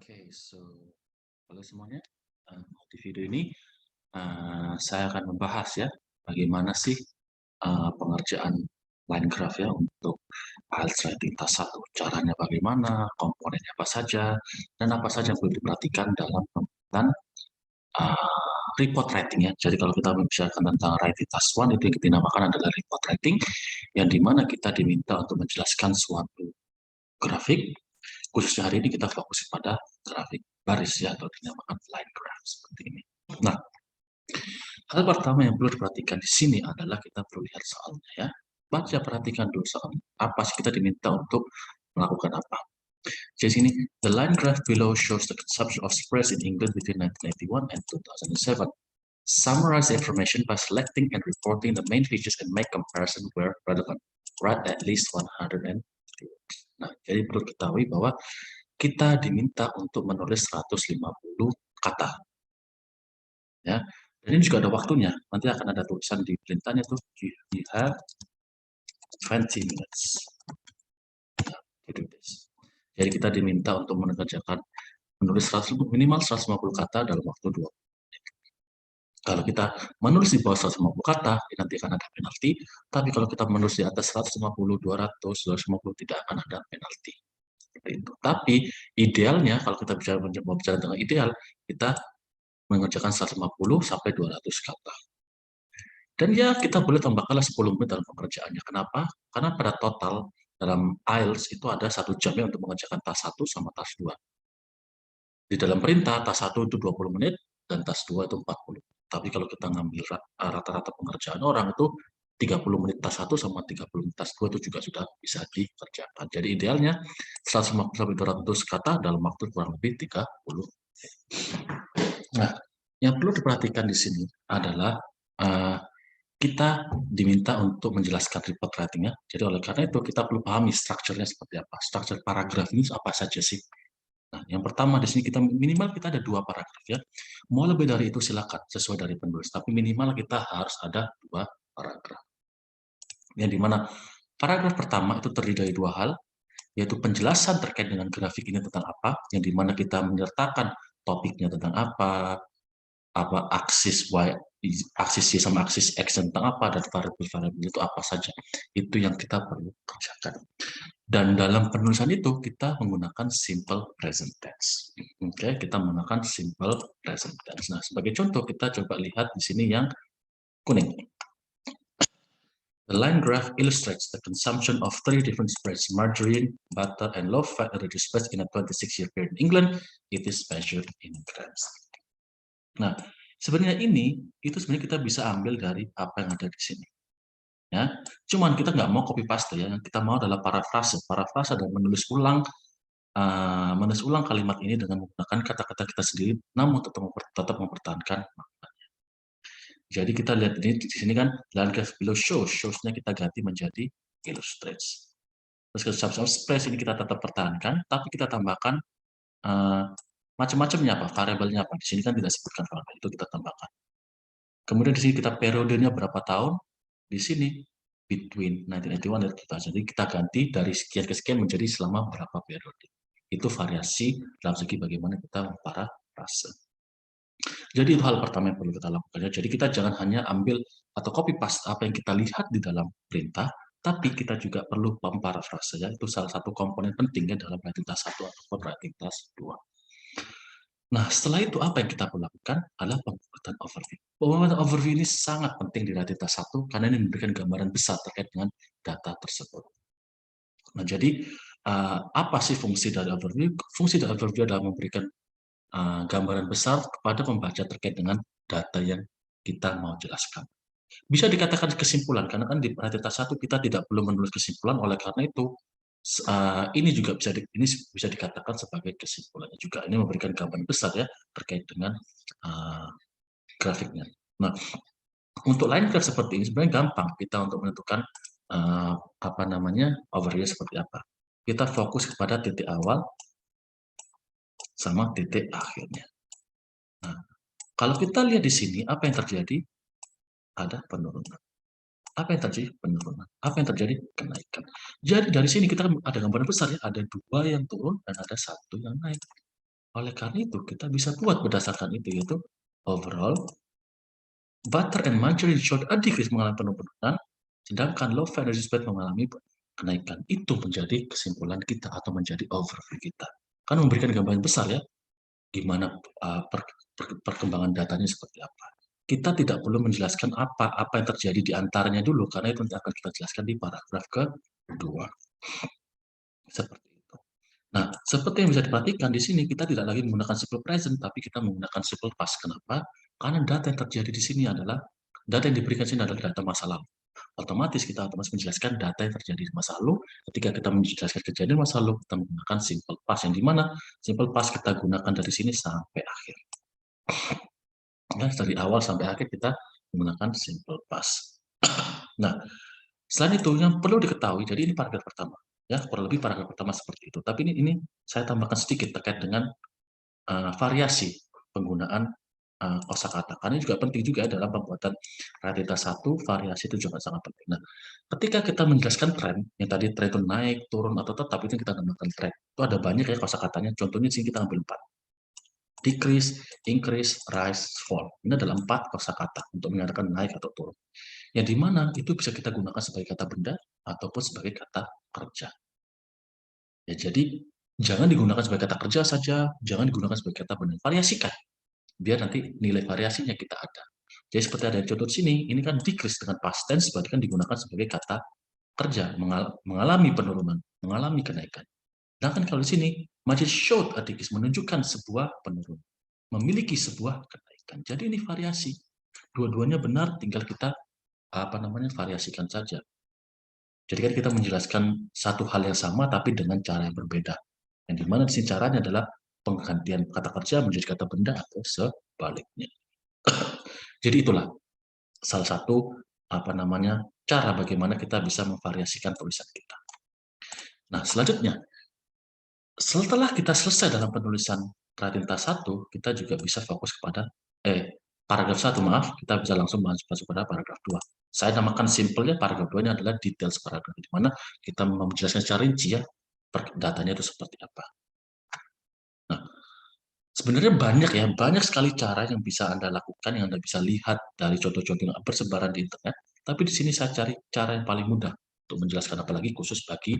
Oke, halo semuanya. Di video ini saya akan membahas ya bagaimana sih pengerjaan line graph ya untuk IELTS Writing Tas 1. Caranya bagaimana, komponennya apa saja, dan apa saja yang perlu diperhatikan dalam pembuatan report writing ya. Jadi kalau kita membicarakan tentang Writing Task 1 itu yang kita namakan adalah report writing, yang dimana kita diminta untuk menjelaskan suatu grafik. Khususnya hari ini kita fokus pada grafik baris ya, atau dinamakan line graph seperti ini. Nah, hal pertama yang perlu diperhatikan di sini adalah kita perlu lihat soalnya ya. Baca, perhatikan dulu soalnya. Apa sih kita diminta untuk melakukan apa? Jadi sini, the line graph below shows the consumption of spreads in England between 1981 and 2007. Summarize information by selecting and reporting the main features and make comparison where relevant. Write at least 100 words. Nah, jadi perlu ketahui bahwa kita diminta untuk menulis 150 kata. Ya. Dan ini juga ada waktunya. Nanti akan ada tulisan di perintahnya tuh, you have 20 minutes. Jadi kita diminta untuk mengerjakan menulis minimal 150 kata dalam waktu 2 menit. Kalau kita menulis di bawah 150 kata, nanti akan ada penalti. Tapi kalau kita menulis di atas 150, 200, 250, tidak akan ada penalti. Itu. Tapi idealnya kalau kita bicara tentang ideal, kita mengerjakan 150 sampai 200 kata. Dan ya kita boleh tambahkanlah 10 menit dalam pengerjaannya. Kenapa? Karena pada total dalam IELTS itu ada 1 jamnya untuk mengerjakan tas 1 sama tas 2. Di dalam perintah, tas 1 itu 20 menit, dan tas 2 itu 40. Tapi kalau kita ngambil rata-rata pengerjaan orang itu 30 menit tas 1 sama 30 menit tas 2 itu juga sudah bisa dikerjakan. Jadi idealnya 150-200 kata dalam waktu kurang lebih 30 menit. Nah, yang perlu diperhatikan di sini adalah kita diminta untuk menjelaskan report writing-nya. Jadi oleh karena itu kita perlu pahami strukturnya seperti apa. Struktur paragraf ini apa saja sih? Nah, yang pertama di sini kita minimal kita ada 2 paragraf ya. Mau lebih dari itu silakan sesuai dari penulis, tapi minimal kita harus ada 2 paragraf. Yang dimana paragraf pertama itu terdiri dari 2 hal, yaitu penjelasan terkait dengan grafik ini tentang apa, yang dimana kita menyertakan topiknya tentang apa aksis Y, aksis Y sama aksis X tentang apa, dan variabel-variabel itu apa saja. Itu yang kita perlu kerjakan. Dan dalam penulisan itu kita menggunakan simple present tense. Oke, kita menggunakan simple present tense. Nah, sebagai contoh kita coba lihat di sini yang kuning. The line graph illustrates the consumption of 3 different spreads: margarine, butter, and low-fat energy spreads in a 26-year period in England. It is measured in grams. Nah, sebenarnya itu sebenarnya kita bisa ambil dari apa yang ada di sini. Ya, cuman kita nggak mau copy paste ya, yang kita mau adalah parafrase dan menulis ulang kalimat ini dengan menggunakan kata-kata kita sendiri, namun tetap mempertahankan maknanya. Jadi kita lihat ini di sini kan, line graph below shows-nya kita ganti menjadi illustrates. Terus ke subspace ini kita tetap pertahankan, tapi kita tambahkan macam-macamnya apa, variabelnya apa. Di sini kan tidak sebutkan variabel, itu kita tambahkan. Kemudian di sini kita periodenya berapa tahun, di sini between 1981 dan 2000. Jadi kita ganti dari sekian ke sekian menjadi selama berapa periode. Itu variasi dalam segi bagaimana kita memparafrase. Jadi itu hal pertama yang perlu kita lakukan. Jadi kita jangan hanya ambil atau copy paste apa yang kita lihat di dalam perintah, tapi kita juga perlu memparafrase. Ya. Itu salah satu komponen pentingnya dalam writing task 1 ataupun writing task 2. Nah, setelah itu apa yang kita perlu lakukan adalah pembuatan overview. Pembuatan overview ini sangat penting di writing task 1 karena ini memberikan gambaran besar terkait dengan data tersebut. Nah, jadi apa sih fungsi dari overview? Fungsi dari overview adalah memberikan gambaran besar kepada pembaca terkait dengan data yang kita mau jelaskan. Bisa dikatakan kesimpulan, karena kan di writing task 1 kita tidak perlu menulis kesimpulan, oleh karena itu ini juga bisa dikatakan sebagai kesimpulannya juga. Ini memberikan gambaran besar ya terkait dengan grafiknya. Nah, untuk line graph seperti ini sebenarnya gampang kita untuk menentukan overview seperti apa. Kita fokus kepada titik awal sama titik akhirnya. Nah, kalau kita lihat di sini apa yang terjadi? Ada penurunan. Apa yang terjadi? Penurunan. Apa yang terjadi? Kenaikan. Jadi dari sini kita ada gambaran besar ya, ada 2 yang turun dan ada 1 yang naik. Oleh karena itu, kita bisa buat berdasarkan itu, yaitu overall, butter and margarine showed a decrease mengalami penurunan, sedangkan low fat reduced fat mengalami kenaikan. Itu menjadi kesimpulan kita atau menjadi overview kita. Kan memberikan gambaran besar ya, gimana perkembangan datanya seperti apa. Kita tidak perlu menjelaskan apa yang terjadi di antaranya dulu, karena itu nanti akan kita jelaskan di paragraf kedua. Seperti itu. Nah, seperti yang bisa diperhatikan di sini, kita tidak lagi menggunakan simple present, tapi kita menggunakan simple past. Kenapa? Karena data yang terjadi di sini adalah, data yang diberikan di sini adalah data masa lalu. Otomatis kita otomatis menjelaskan data yang terjadi di masa lalu. Ketika kita menjelaskan kejadian masa lalu, kita menggunakan simple past, yang dimana simple past kita gunakan dari sini sampai akhir. Ya, dari awal sampai akhir kita menggunakan simple past. Nah, selain itu yang perlu diketahui, jadi ini paragraf pertama, ya kurang lebih paragraf pertama seperti itu. Tapi ini saya tambahkan sedikit terkait dengan variasi penggunaan kosakata. Karena ini juga penting juga dalam pembuatan raritas satu, variasi itu juga sangat penting. Nah, ketika kita menjelaskan tren, yang tadi tren itu naik, turun atau tetap, itu kita namakan tren. Itu ada banyak ya kosakatanya. Contohnya sini kita ambil 4. Decrease, increase, rise, fall. Ini adalah 4 kosakata untuk menyatakan naik atau turun. Yang dimana itu bisa kita gunakan sebagai kata benda ataupun sebagai kata kerja. Ya, jadi jangan digunakan sebagai kata kerja saja, jangan digunakan sebagai kata benda. Variasikan, biar nanti nilai variasinya kita ada. Jadi seperti ada contoh di sini, ini kan decrease dengan past tense, berarti kan digunakan sebagai kata kerja, mengalami penurunan, mengalami kenaikan. Sedangkan kalau di sini, margin showed a decrease, menunjukkan sebuah penurunan, memiliki sebuah kenaikan. Jadi ini variasi. Dua-duanya benar, tinggal kita variasikan saja. Jadi kan kita menjelaskan satu hal yang sama tapi dengan cara yang berbeda. Yang dimana di sini caranya adalah penggantian kata kerja menjadi kata benda atau sebaliknya. Jadi itulah salah satu cara bagaimana kita bisa memvariasikan tulisan kita. Nah, selanjutnya, setelah kita selesai dalam penulisan raritas 1, kita juga bisa fokus kepada paragraf 1, maaf, kita bisa langsung masuk pada paragraf 2. Saya namakan simpelnya paragraf 2 ini adalah details paragraf, di mana kita menjelaskan secara rinci ya, datanya itu seperti apa. Nah, sebenarnya banyak sekali cara yang bisa Anda lakukan, yang Anda bisa lihat dari contoh-contoh yang bersebaran di internet, tapi di sini saya cari cara yang paling mudah untuk menjelaskan, apalagi khusus bagi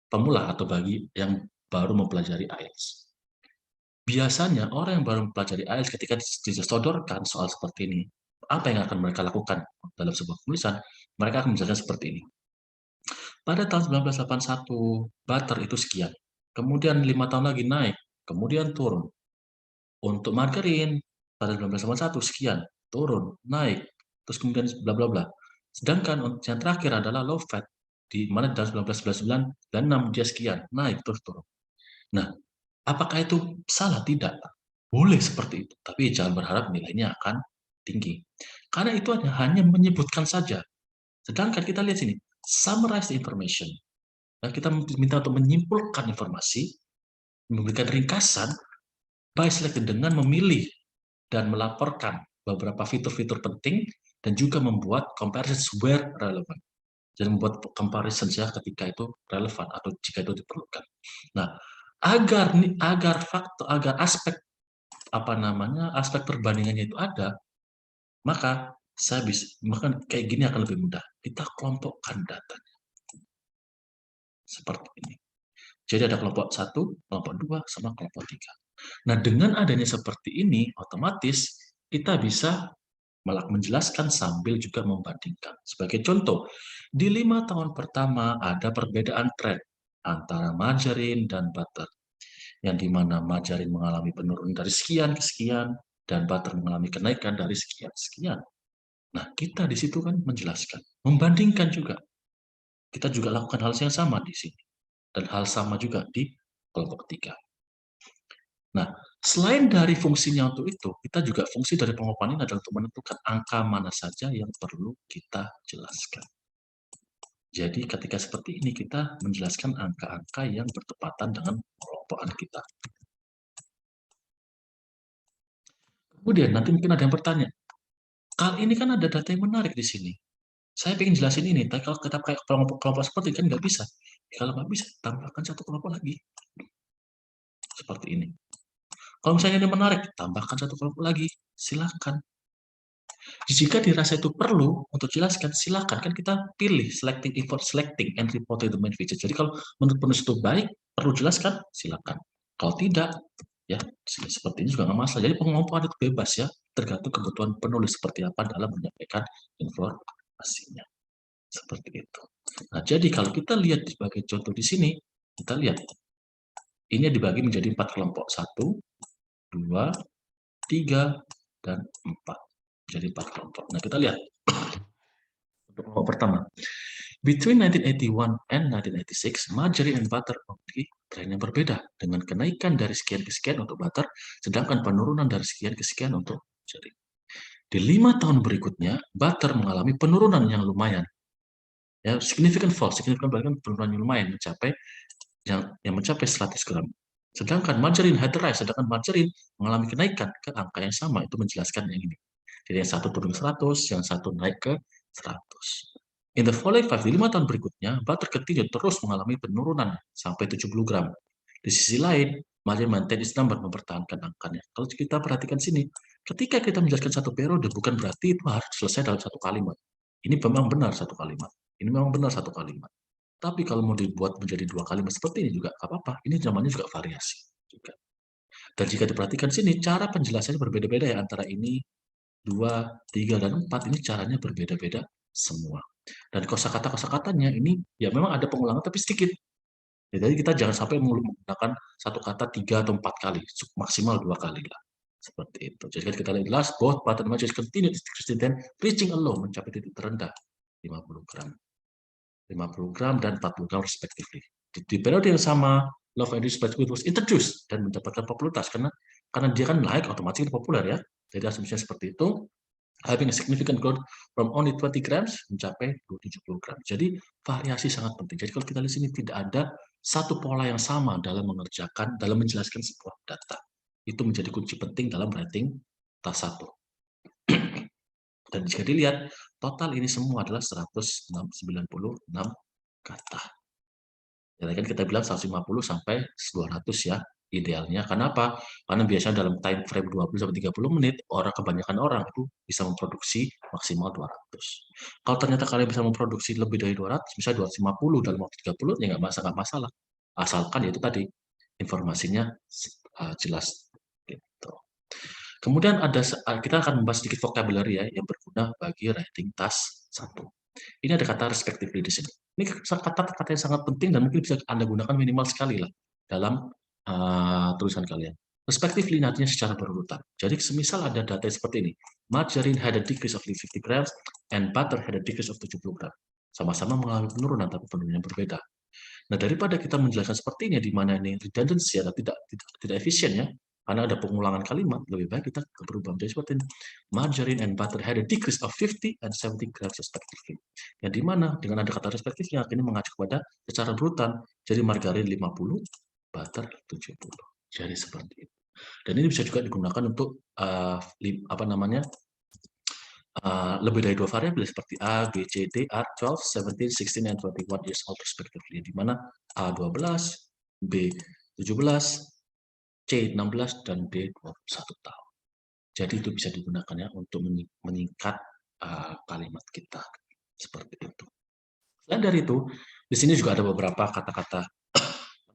pemula atau bagi yang baru mempelajari IELTS. Biasanya orang yang baru mempelajari IELTS ketika disodorkan soal seperti ini, apa yang akan mereka lakukan dalam sebuah penulisan? Mereka akan menjelaskan seperti ini. Pada tahun 1981, butter itu sekian. Kemudian 5 tahun lagi naik, kemudian turun. Untuk margarin, pada 1981 sekian, turun, naik, terus kemudian bla bla bla. Sedangkan yang terakhir adalah low fat, di mana tahun 1999 dan 6 dia sekian, naik terus turun. Nah, apakah itu salah? Tidak. Boleh seperti itu, tapi jangan berharap nilainya akan tinggi. Karena itu hanya menyebutkan saja. Sedangkan kita lihat sini, summarize the information. Dan kita minta untuk menyimpulkan informasi, memberikan ringkasan, by selected dengan memilih dan melaporkan beberapa fitur-fitur penting, dan juga membuat comparisons where relevant. Jadi membuat comparison ya ketika itu relevan atau jika itu diperlukan. Nah, agar aspek aspek perbandingannya itu ada, maka kayak gini akan lebih mudah. Kita kelompokkan datanya seperti ini. Jadi ada kelompok 1, kelompok 2, sama kelompok 3. Nah, dengan adanya seperti ini, otomatis kita bisa menjelaskan sambil juga membandingkan. Sebagai contoh, di 5 tahun pertama ada perbedaan tren antara margarin dan butter, yang dimana margarin mengalami penurunan dari sekian ke sekian, dan butter mengalami kenaikan dari sekian ke sekian. Nah, kita di situ kan menjelaskan, membandingkan juga. Kita juga lakukan hal yang sama di sini. Dan hal sama juga di kelompok 3. Nah, selain dari fungsinya untuk itu, kita juga fungsi dari penguapan ini adalah untuk menentukan angka mana saja yang perlu kita jelaskan. Jadi ketika seperti ini, kita menjelaskan angka-angka yang bertepatan dengan pengelompokan kita. Kemudian nanti mungkin ada yang bertanya, kali ini kan ada data yang menarik di sini. Saya ingin jelasin ini, tapi kalau kita kayak kelompok seperti kan nggak bisa. Kalau nggak bisa, tambahkan satu kelompok lagi. Seperti ini. Kalau misalnya ini menarik, tambahkan satu kelompok lagi, silakan. Jika dirasa itu perlu untuk jelaskan, silakan. Kan kita pilih selecting effort, selecting and reporting the main feature. Jadi kalau menurut penulis itu baik, perlu jelaskan, silakan. Kalau tidak, ya seperti ini juga nggak masalah. Jadi pengelompokan itu bebas ya, tergantung kebutuhan penulis seperti apa dalam menyampaikan informasinya. Seperti itu. Nah, jadi kalau kita lihat sebagai contoh di sini, kita lihat ini dibagi menjadi 4 kelompok. 1, 2, 3, dan 4. Jadi 4 kelompok. Nah, kita lihat untuk kelompok pertama. Between 1981 and 1986, margarine and butter memiliki tren yang berbeda, dengan kenaikan dari sekian ke sekian untuk butter, sedangkan penurunan dari sekian ke sekian untuk margarine. Di 5 tahun berikutnya, butter mengalami penurunan yang lumayan. Ya, significant fall, significant bahkan penurunan yang lumayan yang mencapai 100 gram. Sedangkan margarine had rise, sedangkan margarine mengalami kenaikan ke angka yang sama, itu menjelaskan yang ini. Jadi yang satu turun ke 100, yang satu naik ke 100. In the following 5, di 5 tahun berikutnya, butter continue terus mengalami penurunan sampai 70 gram. Di sisi lain, margarine maintain its number, mempertahankan angkanya. Kalau kita perhatikan sini, ketika kita menjelaskan satu periode, bukan berarti itu harus selesai dalam satu kalimat. Ini memang benar satu kalimat. Ini memang benar satu kalimat. Tapi kalau mau dibuat menjadi 2 kalimat seperti ini juga nggak apa-apa. Ini namanya juga variasi juga. Dan jika diperhatikan sini, cara penjelasannya berbeda-beda ya antara ini 2, 3, dan 4 ini caranya berbeda-beda semua. Dan kosakata-kosakatanya ini ya memang ada pengulangan tapi sedikit. Ya, jadi kita jangan sampai menggunakan satu kata 3 atau 4 kali, maksimal 2 kali lah. Seperti itu. Jadi kita lihat last both pattern matches continued then reaching a low, mencapai titik terendah 50 gram. 50 gram dan 40 gram respectively. Di periode yang sama, Love and Respect was introduced dan mendapatkan popularitas karena dia kan naik otomatis populer ya. Jadi asumsinya seperti itu, having a significant growth from only 20 grams mencapai 270 gram. Jadi variasi sangat penting. Jadi kalau kita lihat sini tidak ada satu pola yang sama dalam menjelaskan sebuah data. Itu menjadi kunci penting dalam writing tas 1. Dan jika dilihat, total ini semua adalah 196 kata. Ya, kan kita bilang 150 sampai 200 ya idealnya. Kenapa? Karena biasanya dalam time frame 20 sampai 30 menit, kebanyakan orang itu bisa memproduksi maksimal 200. Kalau ternyata kalian bisa memproduksi lebih dari 200, misalnya 250 dalam waktu 30, ya nggak masalah. Asalkan itu tadi informasinya jelas. Gitu. Kemudian kita akan membahas sedikit vocabulary ya yang berguna bagi writing task 1. Ini ada kata respectively di sini. Ini kata-kata yang sangat penting dan mungkin bisa Anda gunakan minimal sekali lah dalam tulisan kalian. Respectively artinya secara berurutan. Jadi semisal ada data seperti ini. Margarine had a decrease of 50 grams and butter had a decrease of 70 gram. Sama-sama mengalami penurunan tapi penurunan yang berbeda. Nah, daripada kita menjelaskan seperti ini di mana ini redundancy atau tidak efisien ya, karena ada pengulangan kalimat, lebih baik kita berubah menjadi seperti ini. Margarine and butter had a decrease of 50 and 70 grams respectively. Yang dimana dengan ada kata respectively ini mengacu kepada secara berurutan. Jadi margarine 50, butter 70. Jadi seperti itu. Dan ini bisa juga digunakan untuk lebih dari 2 variabel seperti A, B, C, D are 12, 17, 16, and 21 years old respectively. Di mana A 12, B 17, C 16, dan D 21 tahun. Jadi itu bisa digunakan ya untuk menyingkat kalimat kita seperti itu. Selain dari itu, di sini juga ada beberapa kata-kata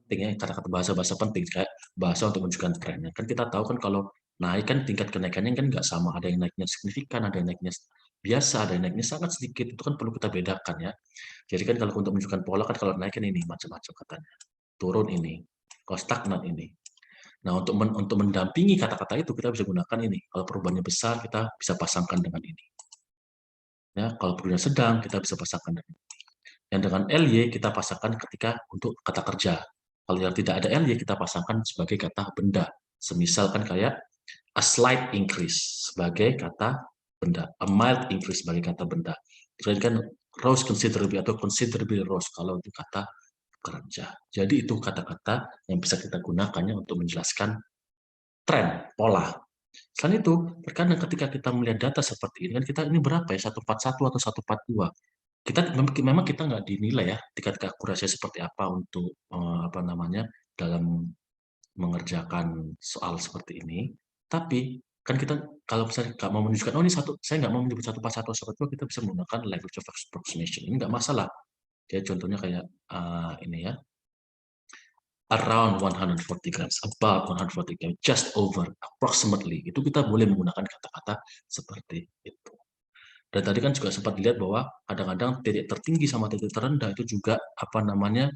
penting ya, kata-kata bahasa-bahasa penting kayak bahasa untuk menunjukkan trennya. Kan kita tahu kan kalau naik kan tingkat kenaikannya kan nggak sama, ada yang naiknya signifikan, ada yang naiknya biasa, ada yang naiknya sangat sedikit, itu kan perlu kita bedakan ya. Jadi kan kalau untuk menunjukkan pola kan kalau naik kan ini macam-macam katanya, turun ini, kalau stagnan ini. Nah, untuk mendampingi kata-kata itu kita bisa gunakan ini. Kalau perubahannya besar, kita bisa pasangkan dengan ini. Ya, kalau perubahannya sedang, kita bisa pasangkan dengan ini. Yang dengan LY kita pasangkan ketika untuk kata kerja. Kalau yang tidak ada LY kita pasangkan sebagai kata benda. Semisal kan kayak a slight increase sebagai kata benda, a mild increase sebagai kata benda. Kemudian kan rose considerably atau considerably rose kalau itu kata kerja. Jadi itu kata-kata yang bisa kita gunakannya untuk menjelaskan tren, pola. Selain itu, terkadang ketika kita melihat data seperti ini, kan kita ini berapa ya, 141 atau 142. Memang kita nggak dinilai ya tingkat keakurasinya seperti apa untuk dalam mengerjakan soal seperti ini, tapi kan kita kalau misalnya nggak mau menunjukkan, oh ini satu, saya nggak mau menyebut satu persatu seperti itu, kita bisa menggunakan language of approximation. Ini nggak masalah. Jadi contohnya kayak ini ya, around 140 grams, about 140 grams, just over, approximately. Itu kita boleh menggunakan kata-kata seperti itu. Dan tadi kan juga sempat dilihat bahwa kadang-kadang titik tertinggi sama titik terendah itu juga apa namanya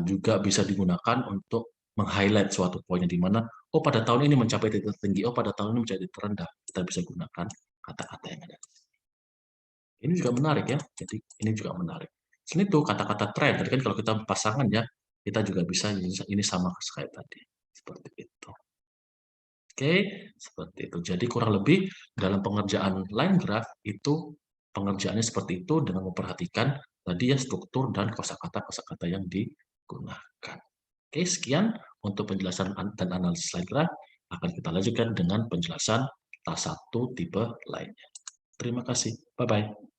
juga bisa digunakan untuk meng-highlight suatu poinnya di mana oh pada tahun ini mencapai titik tertinggi, oh pada tahun ini mencapai titik terendah. Kita bisa gunakan kata-kata yang ada. Ini juga menarik ya. Jadi ini juga menarik. Selain itu kata-kata trend, tadi kan kalau kita pasangan ya, kita juga bisa ini sama kayak tadi. Seperti itu. Oke, seperti itu. Jadi kurang lebih dalam pengerjaan line graph itu pengerjaannya seperti itu dengan memperhatikan tadi ya struktur dan kosakata yang digunakan. Oke, sekian untuk penjelasan dan analisis line graph. Akan kita lanjutkan dengan penjelasan tas 1 tipe lainnya. Terima kasih. Bye-bye.